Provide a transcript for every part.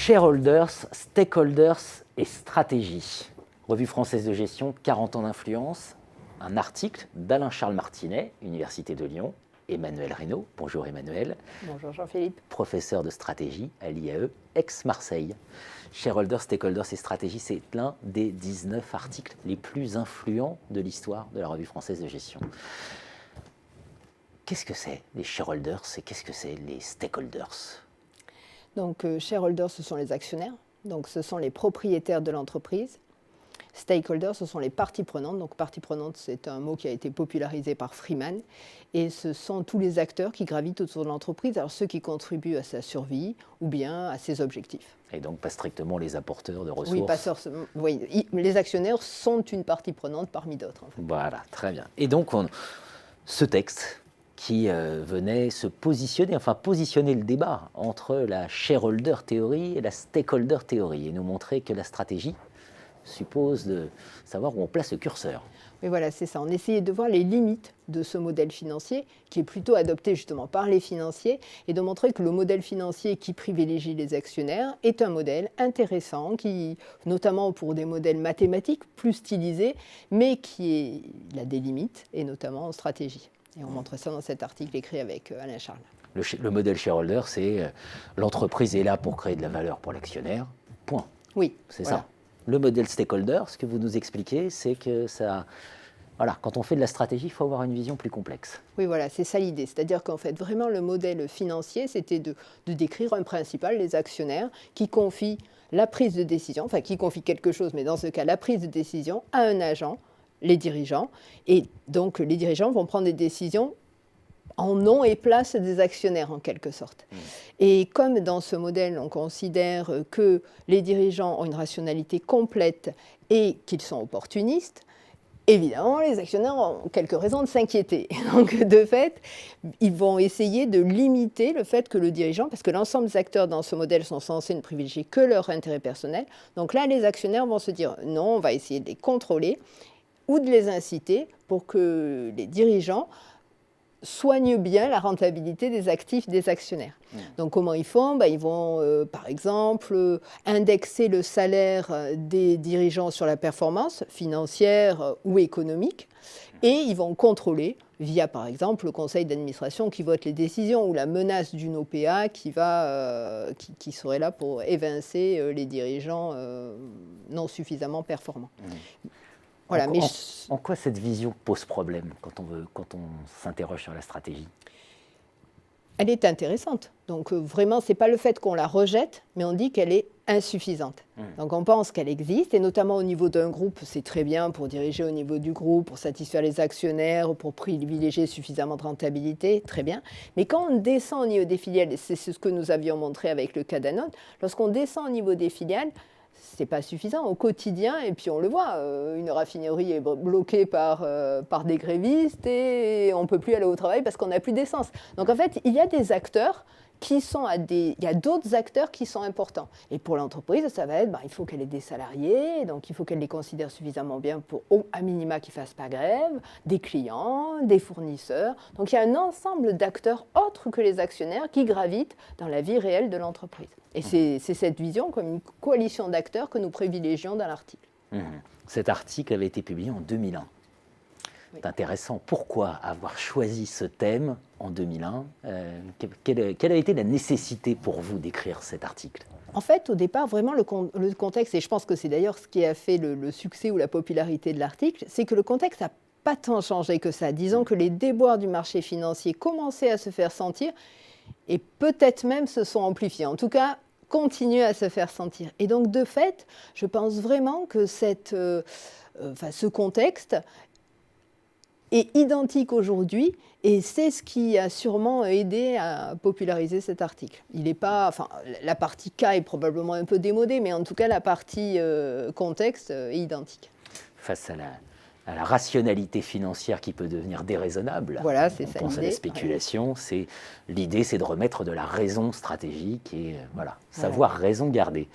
Shareholders, stakeholders et stratégie. Revue française de gestion, 40 ans d'influence. Un article d'Alain-Charles Martinet, Université de Lyon. Emmanuel Reynaud. Bonjour Emmanuel. Bonjour Jean-Philippe. Professeur de stratégie à l'IAE, ex-Marseille. Shareholders, stakeholders et stratégie, c'est l'un des 19 articles les plus influents de l'histoire de la Revue française de gestion. Qu'est-ce que c'est les shareholders et qu'est-ce que c'est les stakeholders? Donc, shareholders, ce sont les actionnaires, donc ce sont les propriétaires de l'entreprise. Stakeholders, ce sont les parties prenantes. Donc, parties prenantes, c'est un mot qui a été popularisé par Freeman. Et ce sont tous les acteurs qui gravitent autour de l'entreprise, alors ceux qui contribuent à sa survie ou bien à ses objectifs. Et donc, pas strictement les apporteurs de ressources. Oui, les actionnaires sont une partie prenante parmi d'autres. En fait. Voilà, très bien. Et donc, ce texte qui venait se positionner, enfin positionner le débat entre la shareholder theory et la stakeholder theory, et nous montrer que la stratégie suppose de savoir où on place le curseur. Mais voilà, c'est ça. On essayait de voir les limites de ce modèle financier, qui est plutôt adopté justement par les financiers, et de montrer que le modèle financier qui privilégie les actionnaires est un modèle intéressant, qui, notamment pour des modèles mathématiques plus stylisés, mais qui a des limites, et notamment en stratégie. Et on montre ça dans cet article écrit avec Alain Charles. Le modèle shareholder, c'est l'entreprise est là pour créer de la valeur pour l'actionnaire, point. Oui, c'est voilà. ça. Le modèle stakeholder, ce que vous nous expliquez, c'est que ça, voilà, quand on fait de la stratégie, il faut avoir une vision plus complexe. Oui, voilà, c'est ça l'idée. C'est-à-dire qu'en fait, vraiment, le modèle financier, c'était de décrire un principal, les actionnaires, qui confient la prise de décision, enfin, qui confient quelque chose, mais dans ce cas, la prise de décision à un agent, les dirigeants. Et donc, les dirigeants vont prendre des décisions en nom et place des actionnaires, en quelque sorte. Et comme dans ce modèle, on considère que les dirigeants ont une rationalité complète et qu'ils sont opportunistes, évidemment, les actionnaires ont quelques raisons de s'inquiéter. Donc, de fait, ils vont essayer de limiter le fait que le dirigeant, parce que l'ensemble des acteurs dans ce modèle sont censés ne privilégier que leur intérêt personnel. Donc là, les actionnaires vont se dire, non, on va essayer de les contrôler ou de les inciter pour que les dirigeants soignent bien la rentabilité des actifs des actionnaires. Donc comment ils font? Ils vont, par exemple, indexer le salaire des dirigeants sur la performance financière ou économique, et ils vont contrôler via, par exemple, le conseil d'administration qui vote les décisions ou la menace d'une OPA qui serait là pour évincer les dirigeants non suffisamment performants. Voilà, en quoi cette vision pose problème quand on s'interroge sur la stratégie? Elle est intéressante. Donc vraiment, ce n'est pas le fait qu'on la rejette, mais on dit qu'elle est insuffisante. Donc on pense qu'elle existe, et notamment au niveau d'un groupe, c'est très bien pour diriger au niveau du groupe, pour satisfaire les actionnaires, pour privilégier suffisamment de rentabilité, très bien. Mais quand on descend au niveau des filiales, et c'est ce que nous avions montré avec le cas Danone, lorsqu'on descend au niveau des filiales, c'est pas suffisant au quotidien, et puis on le voit, une raffinerie est bloquée par des grévistes et on ne peut plus aller au travail parce qu'on n'a plus d'essence. Donc en fait, il y a des acteurs il y a d'autres acteurs qui sont importants. Et pour l'entreprise, ça va être, il faut qu'elle ait des salariés, donc il faut qu'elle les considère suffisamment bien pour, à minima, qu'ils ne fassent pas grève, des clients, des fournisseurs. Donc il y a un ensemble d'acteurs autres que les actionnaires qui gravitent dans la vie réelle de l'entreprise. Et c'est cette vision comme une coalition d'acteurs que nous privilégions dans l'article. Cet article avait été publié en 2001. C'est intéressant. Pourquoi avoir choisi ce thème en 2001 quelle a été la nécessité pour vous d'écrire cet article? En fait, au départ, vraiment, le contexte, et je pense que c'est d'ailleurs ce qui a fait le succès ou la popularité de l'article, c'est que le contexte n'a pas tant changé que ça. Disons que les déboires du marché financier commençaient à se faire sentir et peut-être même se sont amplifiés. En tout cas, continuent à se faire sentir. Et donc, de fait, je pense vraiment que ce contexte est identique aujourd'hui, et c'est ce qui a sûrement aidé à populariser cet article. Il n'est pas, la partie cas est probablement un peu démodée, mais en tout cas la partie contexte est identique. Face à la rationalité financière qui peut devenir déraisonnable, voilà, c'est ça. On pense à la spéculation, l'idée c'est de remettre de la raison stratégique et savoir raison garder.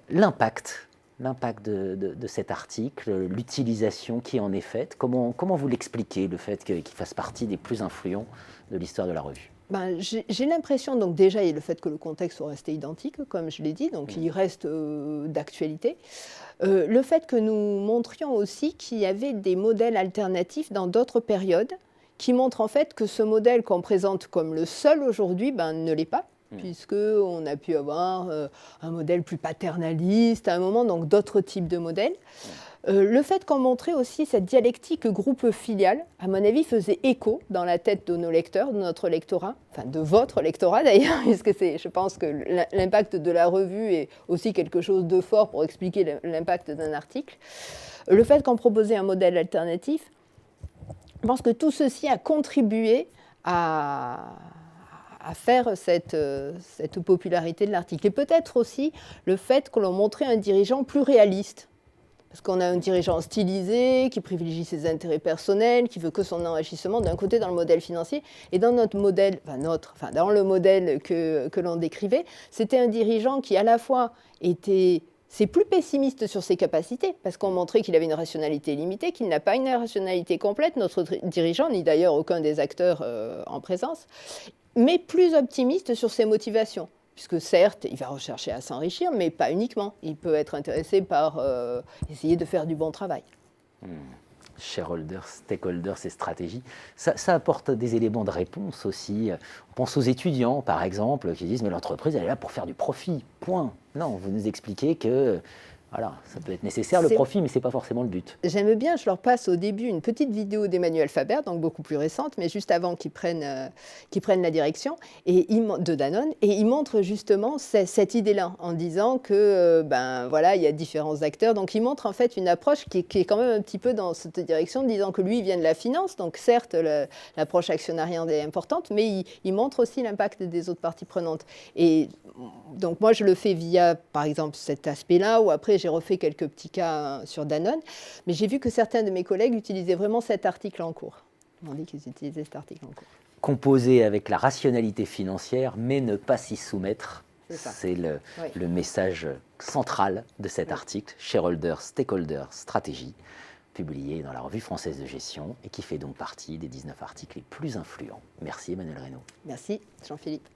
L'impact de cet article, l'utilisation qui en est faite, comment vous l'expliquez, le fait qu'il fasse partie des plus influents de l'histoire de la revue? J'ai l'impression, donc déjà, il y a le fait que le contexte soit resté identique, comme je l'ai dit, donc il reste d'actualité. Le fait que nous montrions aussi qu'il y avait des modèles alternatifs dans d'autres périodes, qui montrent en fait que ce modèle qu'on présente comme le seul aujourd'hui, ne l'est pas, puisqu'on a pu avoir un modèle plus paternaliste à un moment, donc d'autres types de modèles. Le fait qu'on montrait aussi cette dialectique groupe-filiale, à mon avis, faisait écho dans la tête de nos lecteurs, de notre lectorat, enfin de votre lectorat d'ailleurs, puisque je pense que l'impact de la revue est aussi quelque chose de fort pour expliquer l'impact d'un article. Le fait qu'on proposait un modèle alternatif, je pense que tout ceci a contribué à faire cette popularité de l'article. Et peut-être aussi le fait que l'on montrait un dirigeant plus réaliste. Parce qu'on a un dirigeant stylisé, qui privilégie ses intérêts personnels, qui veut que son enrichissement, d'un côté dans le modèle financier, et dans notre modèle, dans le modèle que l'on décrivait, c'était un dirigeant qui à la fois c'est plus pessimiste sur ses capacités, parce qu'on montrait qu'il avait une rationalité limitée, qu'il n'a pas une rationalité complète, notre dirigeant, ni d'ailleurs aucun des acteurs en présence, mais plus optimiste sur ses motivations. Puisque certes, il va rechercher à s'enrichir, mais pas uniquement. Il peut être intéressé par essayer de faire du bon travail. Shareholders, stakeholders et stratégie, ça apporte des éléments de réponse aussi. On pense aux étudiants, par exemple, qui disent « mais l'entreprise, elle est là pour faire du profit, point ». Non, vous nous expliquez que voilà, ça peut être nécessaire le profit, mais ce n'est pas forcément le but. J'aime bien, je leur passe au début une petite vidéo d'Emmanuel Faber, donc beaucoup plus récente, mais juste avant qu'ils prennent la direction de Danone, et ils montrent justement cette idée-là, en disant que voilà, il y a différents acteurs. Donc ils montrent en fait une approche qui est quand même un petit peu dans cette direction, disant que lui, il vient de la finance, donc certes, l'approche actionnariale est importante, mais il montre aussi l'impact des autres parties prenantes. Et donc moi, je le fais via, par exemple, cet aspect-là, ou après, j'ai refait quelques petits cas sur Danone, mais j'ai vu que certains de mes collègues utilisaient vraiment cet article en cours. Ils m'ont dit qu'ils utilisaient cet article en cours. Composer avec la rationalité financière, mais ne pas s'y soumettre, c'est le message central de cet article, Shareholders, Stakeholders, Stratégie, publié dans la Revue française de gestion et qui fait donc partie des 19 articles les plus influents. Merci Emmanuel Reynaud. Merci Jean-Philippe.